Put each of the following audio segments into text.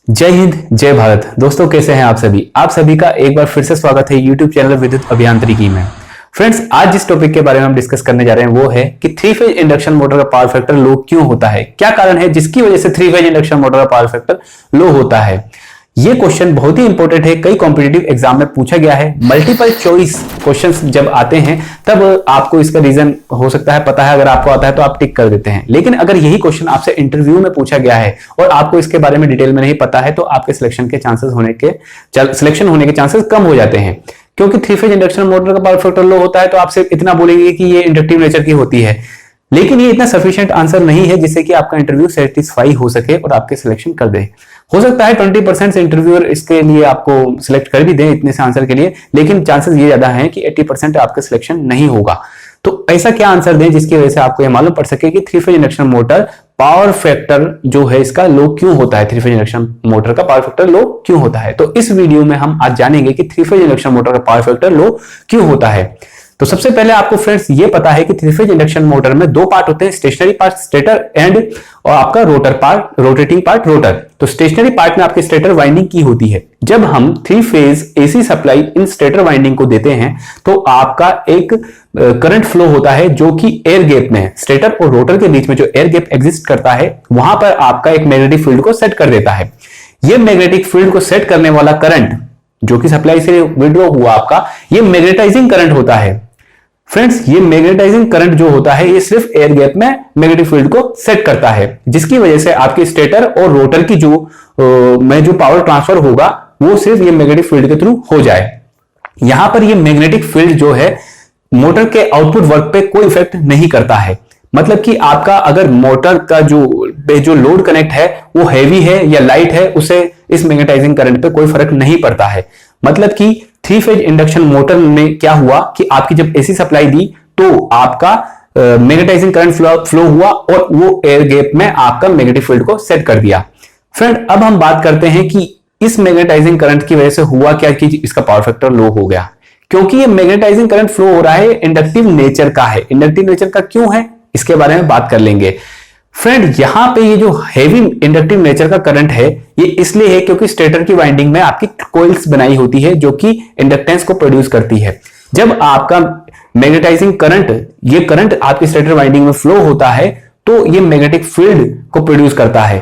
जय हिंद जय भारत। दोस्तों कैसे हैं आप सभी का एक बार फिर से स्वागत है यूट्यूब चैनल विद्युत अभियांत्रिकी में। फ्रेंड्स, आज जिस टॉपिक के बारे में हम डिस्कस करने जा रहे हैं वो है कि थ्री फेज इंडक्शन मोटर का पावर फैक्टर लो क्यों होता है, क्या कारण है जिसकी वजह से थ्री फेज इंडक्शन मोटर का पावर फैक्टर लो होता है। ये क्वेश्चन बहुत ही इंपॉर्टेंट है, कई कॉम्पिटिटिव एग्जाम में पूछा गया है। मल्टीपल चॉइस क्वेश्चंस जब आते हैं तब आपको इसका रीजन हो सकता है पता है, अगर आपको आता है तो आप टिक कर देते हैं। लेकिन अगर यही क्वेश्चन आपसे इंटरव्यू में पूछा गया है और आपको इसके बारे में डिटेल में नहीं पता है तो आपके सिलेक्शन होने के चांसेस कम हो जाते हैं। क्योंकि थ्री फेज इंडक्शन मोटर का पावर फैक्टर लो होता है तो आपसे इतना बोलेंगे कि ये इंडक्टिव नेचर की होती है, लेकिन ये इतना सफिशिएंट आंसर नहीं है जिससे कि आपका इंटरव्यू सेटिस्फाई हो सके और आपके सिलेक्शन कर दे। हो सकता है 20% से इंटरव्यूअर इसके लिए आपको सिलेक्ट कर भी दे इतने से आंसर के लिए, लेकिन चांसेस ये ज्यादा हैं कि 80% आपका सिलेक्शन नहीं होगा। तो ऐसा क्या आंसर दें जिसकी वजह से आपको यह मालूम पड़ सके कि three phase induction motor power factor जो है इसका लो क्यों होता है, थ्री फेज इंडक्शन मोटर का पावर फैक्टर लो क्यों होता है। तो इस वीडियो में हम आज जानेंगे कि थ्री फेज इंडक्शन मोटर का पावर फैक्टर लो क्यों होता है। तो सबसे पहले आपको फ्रेंड्स ये पता है कि थ्री फेज इंडक्शन मोटर में दो पार्ट होते हैं, स्टेशनरी पार्ट स्टेटर एंड और आपका rotor part rotating part rotor. तो स्टेशनरी पार्ट में आपकी स्टेटर वाइंडिंग की होती है। जब हम three phase AC supply in stator winding को देते हैं तो आपका एक करंट फ्लो होता है जो कि एयर गैप में स्टेटर और रोटर के बीच में जो एयर गैप एग्जिस्ट करता है वहां पर आपका एक मैग्नेटिक फील्ड को सेट कर देता है। यह मैग्नेटिक फील्ड को सेट करने वाला करंट जो कि सप्लाई से विड्रॉ हुआ आपका ये मैग्नेटाइजिंग करंट होता है। फ्रेंड्स, ये मैग्नेटाइजिंग करंट जो होता है ये सिर्फ एयर गैप में मैग्नेटिक फील्ड को सेट करता है, जिसकी वजह से आपके स्टेटर और रोटर की जो पावर ट्रांसफर होगा वो सिर्फ ये मैग्नेटिक फील्ड के थ्रू हो जाए। यहां पर ये मैग्नेटिक फील्ड जो है मोटर के आउटपुट वर्क पे कोई इफेक्ट नहीं करता है। मतलब कि आपका अगर मोटर का जो लोड कनेक्ट है वो हैवी है या लाइट है, उसे इस मैग्नेटाइजिंग करंट पे कोई फर्क नहीं पड़ता है। मतलब कि थ्री फेज इंडक्शन मोटर में क्या हुआ कि आपकी जब एसी सप्लाई दी तो आपका मैग्नेटाइजिंग करंट फ्लो हुआ और वो एयर गैप में आपका मैग्नेटिक फील्ड को सेट कर दिया। फ्रेंड, अब हम बात करते हैं कि इस मैग्नेटाइजिंग करंट की वजह से हुआ क्या कि इसका पावर फैक्टर लो हो गया। क्योंकि ये मैग्नेटाइजिंग करंट फ्लो हो रहा है इंडक्टिव नेचर का है। इंडक्टिव नेचर का क्यों है इसके बारे में बात कर लेंगे। फ्रेंड, यहां पे ये जो हैवी इंडक्टिव नेचर का करंट है ये इसलिए है क्योंकि स्टेटर की वाइंडिंग में आपकी कॉइल्स बनाई होती है जो कि इंडक्टेंस को प्रोड्यूस करती है। जब आपका मैग्नेटाइजिंग करंट ये करंट आपकी स्टेटर वाइंडिंग में फ्लो होता है तो ये मैग्नेटिक फील्ड को प्रोड्यूस करता है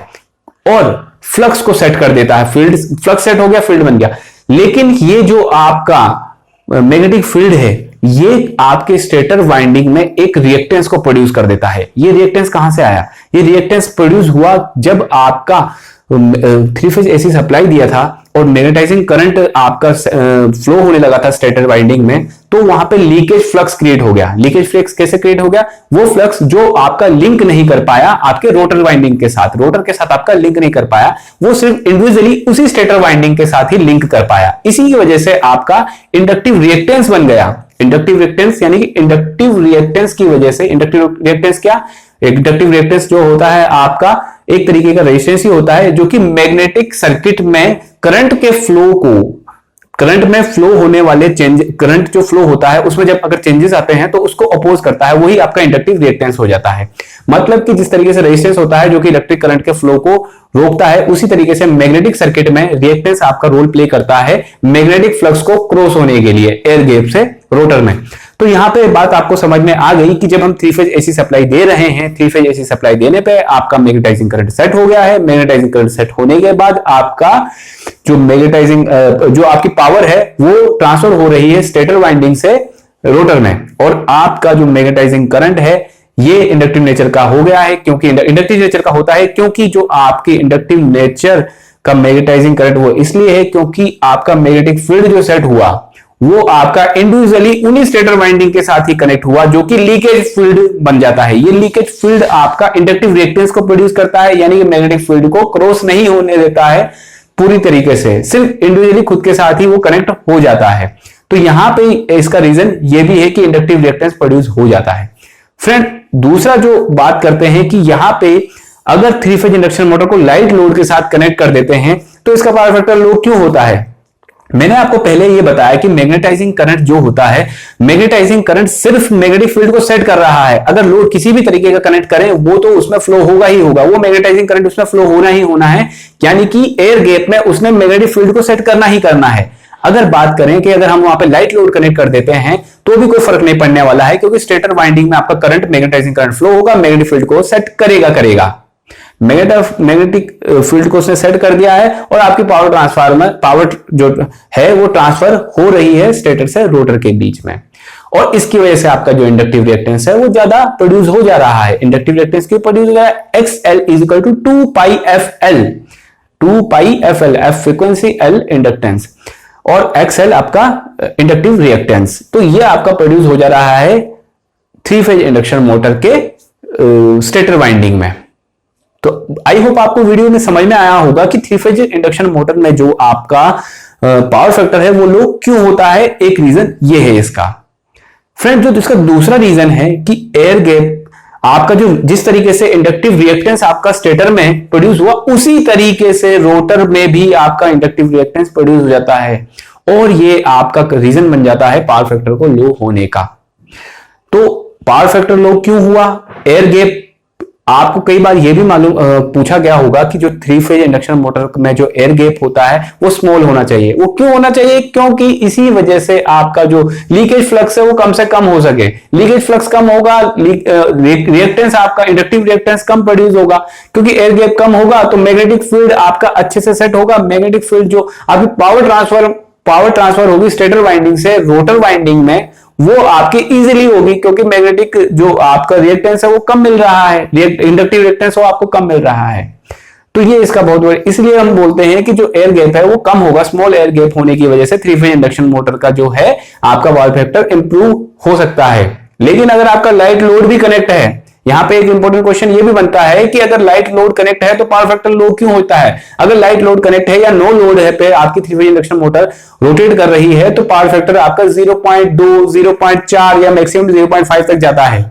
और फ्लक्स को सेट कर देता है। फील्ड फ्लक्स सेट हो गया, फील्ड बन गया। लेकिन ये जो आपका मैग्नेटिक फील्ड है ये आपके स्टेटर वाइंडिंग में एक रिएक्टेंस को प्रोड्यूस कर देता है। ये रिएक्टेंस कहां से आया? ये रिएक्टेंस प्रोड्यूस हुआ जब आपका थ्री फेज एसी सप्लाई दिया था और मैग्नेटाइजिंग करंट आपका फ्लो होने लगा था स्टेटर वाइंडिंग में, तो वहां पे लीकेज फ्लक्स क्रिएट हो गया। लीकेज फ्लक्स कैसे क्रिएट हो गया? वो फ्लक्स जो आपका लिंक नहीं कर पाया आपके रोटर वाइंडिंग के साथ, रोटर के साथ आपका लिंक नहीं कर पाया, वो सिर्फ इंडिविजुअली उसी स्टेटर वाइंडिंग के साथ ही लिंक कर पाया। इसी की वजह से आपका इंडक्टिव रिएक्टेंस बन गया। इंडक्टिव रिएक्टेंस यानी कि इंडक्टिव रिएक्टेंस की वजह से, इंडक्टिव रिएक्टेंस क्या? इंडक्टिव रिएक्टेंस जो होता है आपका एक तरीके का रेजिस्टेंस ही होता है जो कि मैग्नेटिक सर्किट में करंट के फ्लो को, करंट में फ्लो होने वाले चेंज, करंट जो फ्लो होता है उसमें जब अगर चेंजेस आते हैं तो उसको अपोज करता है, वही आपका इंडक्टिव रिएक्टेंस हो जाता है। मतलब कि जिस तरीके से रेजिस्टेंस होता है जो कि इलेक्ट्रिक करंट के फ्लो को रोकता है, उसी तरीके से मैग्नेटिक सर्किट में रिएक्टेंस आपका रोल प्ले करता है मैग्नेटिक फ्लक्स को क्रॉस होने के लिए एयर गैप से रोटर में। तो यहां पे बात आपको समझ में आ गई कि जब हम थ्री फेज एसी सप्लाई दे रहे हैं, थ्री फेज एसी सप्लाई देने पे आपका मैग्नेटाइजिंग करंट सेट हो गया है। मैग्नेटाइजिंग करंट सेट होने के बाद आपका जो मैग्नेटाइजिंग जो आपकी पावर है वो ट्रांसफर हो रही है स्टेटर वाइंडिंग से रोटर में, और आपका जो मैग्नेटाइजिंग करंट है ये इंडक्टिव नेचर का हो गया है। क्योंकि इंडक्टिव नेचर का होता है क्योंकि जो आपकी इंडक्टिव नेचर का मैग्नेटाइजिंग करंट वो इसलिए है क्योंकि आपका मैग्नेटिक फील्ड जो सेट हुआ वो आपका इंडिविजुअली उन्हीं स्टेटर वाइंडिंग के साथ ही कनेक्ट हुआ जो कि लीकेज फील्ड बन जाता है। ये लीकेज फील्ड आपका इंडक्टिव रिएक्टेंस को प्रोड्यूस करता है, यानी कि मैग्नेटिक फील्ड को क्रॉस नहीं होने देता है पूरी तरीके से, सिर्फ इंडिविजुअली खुद के साथ ही वो कनेक्ट हो जाता है। तो यहां पे इसका रीजन ये भी है कि इंडक्टिव रिएक्टेंस प्रोड्यूस हो जाता है। फ्रेंड, दूसरा जो बात करते हैं कि यहां पे अगर थ्री फेज इंडक्शन मोटर को लाइट लोड के साथ कनेक्ट कर देते हैं तो इसका पावर फैक्टर लो क्यों होता है। मैंने आपको पहले ये बताया कि मैग्नेटाइजिंग करंट जो होता है, मैग्नेटाइजिंग करंट सिर्फ मैग्नेटिक फील्ड को सेट कर रहा है। अगर लोड किसी भी तरीके का कनेक्ट करें वो तो उसमें फ्लो होगा ही होगा, वो मैग्नेटाइजिंग करंट उसमें फ्लो होना ही होना है, यानी कि एयर गैप में उसने मैग्नेटिक फील्ड को सेट करना ही करना है। अगर बात करें कि अगर हम वहां पे लाइट लोड कनेक्ट कर देते हैं तो भी कोई फर्क नहीं पड़ने वाला है, क्योंकि स्टेटर वाइंडिंग में आपका करंट, मैग्नेटाइजिंग करंट फ्लो होगा, मैग्नेटिक फील्ड को सेट करेगा। मैग्नेटिक फील्ड को उसने सेट कर दिया है और आपकी पावर ट्रांसफार्मर, पावर जो है वो ट्रांसफर हो रही है स्टेटर से रोटर के बीच में, और इसकी वजह से आपका जो इंडक्टिव रिएक्टेंस है वो ज्यादा प्रोड्यूस हो जा रहा है। इंडक्टिव रिएक्टेंस क्यों प्रोड्यूस हो रहा है? XL is equal to 2πfL, 2πfL, F frequency, L inductance, और XL आपका इंडक्टिव रिएक्टेंस। तो ये आपका प्रोड्यूस हो जा रहा है 3 फेज इंडक्शन मोटर के स्टेटर वाइंडिंग में। तो आई होप आपको वीडियो में समझ में आया होगा कि 3 फेज इंडक्शन मोटर में जो आपका पावर फैक्टर है वो लो क्यों होता है। एक रीजन ये है इसका। फ्रेंड, जो इसका दूसरा रीजन है कि एयर गैप आपका जो जिस तरीके से इंडक्टिव रिएक्टेंस आपका स्टेटर में प्रोड्यूस हुआ, उसी तरीके से रोटर में भी आपका इंडक्टिव रिएक्टेंस प्रोड्यूस हो जाता है, और ये आपका रीजन बन जाता है पावर फैक्टर को लो होने का। तो पावर फैक्टर लो क्यों हुआ? Air gap. आपको कई बार यह भी मालूम पूछा गया होगा कि जो 3 फेज इंडक्शन मोटर में जो एयर गैप होता है वो स्मॉल होना चाहिए। वो क्यों होना चाहिए? क्योंकि इसी वजह से आपका जो लीकेज फ्लक्स है वो कम से कम हो सके। लीकेज फ्लक्स कम होगा, रिएक्टेंस आपका इंडक्टिव रिएक्टेंस कम प्रोड्यूस होगा, क्योंकि एयर गैप कम होगा तो मैग्नेटिक फील्ड आपका अच्छे से सेट होगा। मैग्नेटिक फील्ड जो आपकी पावर ट्रांसफर होगी स्टेटर वाइंडिंग से रोटर वाइंडिंग में, वो आपकी इजीली होगी, क्योंकि मैग्नेटिक जो आपका रिएक्टेंस है वो कम मिल रहा है, इंडक्टिव रिएक्टेंस वो आपको कम मिल रहा है। तो ये इसका बहुत बड़ा, इसलिए हम बोलते हैं कि जो एयर गैप है वो कम होगा। स्मॉल एयर गैप होने की वजह से 3 फेज इंडक्शन मोटर का जो है आपका पावर फैक्टर इंप्रूव हो सकता है। लेकिन अगर आपका लाइट लोड भी कनेक्ट है, यहां पे एक इंपॉर्टेंट क्वेश्चन ये भी बनता है कि अगर लाइट लोड कनेक्ट है तो पावर फैक्टर लो क्यों होता है? अगर लाइट लोड कनेक्ट है या नो लोड है पे आपकी 3 फेज इंडक्शन मोटर रोटेट कर रही है तो पावर फैक्टर आपका 0.2, 0.4 या मैक्सिमम 0.5 तक जाता है।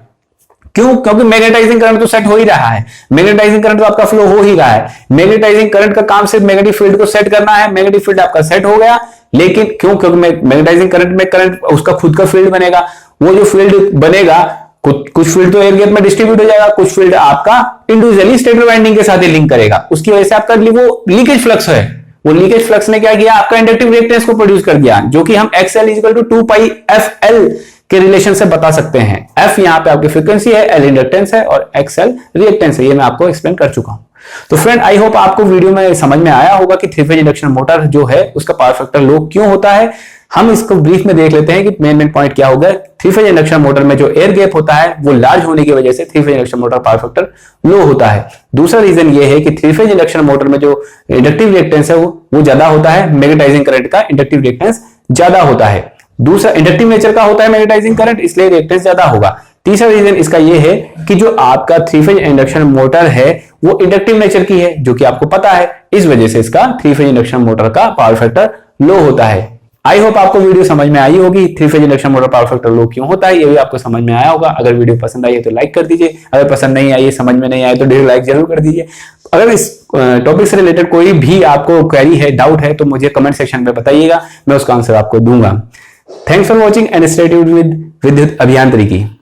क्यों? क्योंकि मैग्नेटाइजिंग करंट तो सेट हो ही रहा है, मैग्नेटाइजिंग करंट तो आपका फ्लो हो ही रहा है। मैग्नेटाइजिंग करंट का काम सिर्फ मैग्नेटिक फील्ड को सेट करना है। मैग्नेटिक फील्ड आपका सेट हो गया, लेकिन क्यों? क्योंकि मैग्नेटाइजिंग करंट में करंट उसका खुद का फील्ड बनेगा। वो जो फील्ड बनेगा, कुछ फील्ड तो एयर गैप में डिस्ट्रीब्यूट हो जाएगा, कुछ फील्ड आपका इंडिविजुअली स्टेटर वाइंडिंग के साथ ही लिंक करेगा। उसकी वजह से आपका वो लीकेज फ्लक्स है, वो लीकेज फ्लक्स ने क्या किया? आपका इंडक्टिव रिएक्टेंस को प्रोड्यूस कर दिया, जो कि हम XL इक्वल टू 2πfL के रिलेशन से बता सकते हैं। F यहां पे आपकी फ्रीक्वेंसी है, L इंडक्टेंस है और XL रिएक्टेंस है। ये मैं आपको एक्सप्लेन कर चुका हूं। तो फ्रेंड, आई होप आपको वीडियो में समझ में आया होगा कि 3 फेज इंडक्शन मोटर जो है उसका पावर फैक्टर लो क्यों होता है। हम इसको ब्रीफ में देख लेते हैं कि मेन पॉइंट क्या होगा। 3 फेज इंडक्शन मोटर में जो एयर गैप होता है वो लार्ज होने की वजह से 3 phase induction motor power factor low होता है। दूसरा रीजन ये है कि 3 फेज इंडक्शन मोटर में जो इंडक्टिव रिएक्टेंस है वो ज्यादा होता है, मैग्नेटाइजिंग करंट का इंडक्टिव रिएक्टेंस ज्यादा होता है। दूसरा, इंडक्टिव नेचर का होता है मैग्नेटाइजिंग करंट, इसलिए रिएक्टेंस ज्यादा होगा। तीसरा रीजन इसका यह है कि जो आपका 3 फेज इंडक्शन मोटर है वो इंडक्टिव नेचर की है, जो कि आपको पता है। इस वजह से इसका 3 फेज इंडक्शन मोटर का पावर फैक्टर लो होता है। आई होप आपको वीडियो समझ में आई होगी। 3 phase induction motor power factor low क्यों होता है ये भी आपको समझ में आया होगा। अगर वीडियो पसंद आई है तो लाइक कर दीजिए, अगर पसंद नहीं आई, समझ में नहीं आए तो डिसलाइक जरूर कर दीजिए। अगर इस टॉपिक से रिलेटेड कोई भी आपको क्वेरी है, डाउट है, तो मुझे कमेंट सेक्शन में बताइएगा, मैं उसका आंसर आपको दूंगा। Thanks for watching and stay tuned with विद्युत अभियांत्रिकी।